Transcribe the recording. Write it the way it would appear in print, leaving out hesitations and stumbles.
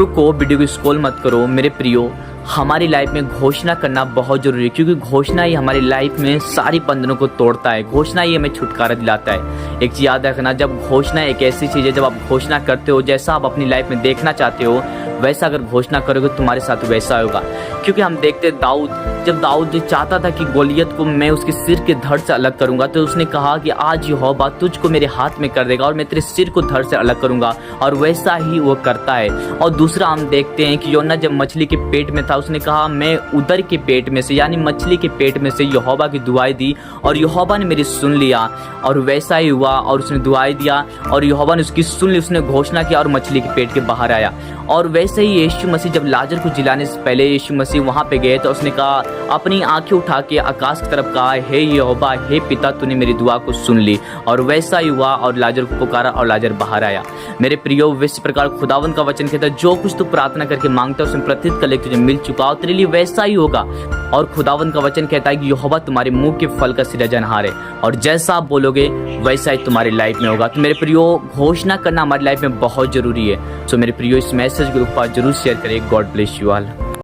रुको, वीडियो को स्क्रॉल मत करो मेरे प्रियो। हमारी लाइफ में घोषणा करना बहुत जरूरी है, क्योंकि घोषणा ही हमारी लाइफ में सारी बंधनों को तोड़ता है। घोषणा ही हमें छुटकारा दिलाता है। एक चीज याद रखना, जब घोषणा एक ऐसी चीज है, जब आप घोषणा करते हो जैसा आप अपनी लाइफ में देखना चाहते हो वैसा अगर घोषणा करोगे तुम्हारे साथ वैसा होगा। क्योंकि हम देखते दाऊद, जब दाऊद चाहता था कि गोलियत को मैं उसके सिर के धड़ से अलग करूंगा, तो उसने कहा कि आज यहोवा तुझको मेरे हाथ में कर देगा और मैं तेरे सिर को धड़ से अलग करूंगा, और वैसा ही वो करता है। और दूसरा हम देखते हैं कि योना जब मछली के पेट में था उसने कहा मैं उदर के पेट में से यानी मछली के पेट में से यहोवा की दुआएं दी और यहोवा ने मेरी सुन लिया, और वैसा ही हुआ और उसने दुआएं दिया और यहोवा ने उसकी सुन ली, उसने घोषणा किया और मछली के पेट के बाहर आया। और वैसे ही यीशु मसीह जब लाजर को जिलाने से पहले यीशु मसीह वहां पे गए तो उसने कहा, अपनी आंखें उठा के आकाश की तरफ कहा, हे यहोवा हे पिता तूने मेरी दुआ को सुन ली, और वैसा ही हुआ और लाजर को पुकारा और लाजर बाहर आया। मेरे प्रियो, इस प्रकार खुदावन का वचन कहता है जो कुछ तू प्रार्थना करके मांगता है उसमें प्रतित कर ले तुझे मिल चुका और तेरे लिए वैसा ही होगा। और खुदावन का वचन कहता है कि यहोवा तुम्हारे मुंह के फल का सृजनहार है, और जैसा आप बोलोगे वैसा ही तुम्हारी लाइफ में होगा। तो मेरे प्रियो, घोषणा करना हमारी लाइफ में बहुत जरूरी है। सो मेरे प्रियो, इस मैसेज ग्रुप पर जरूर शेयर करें। God bless you all.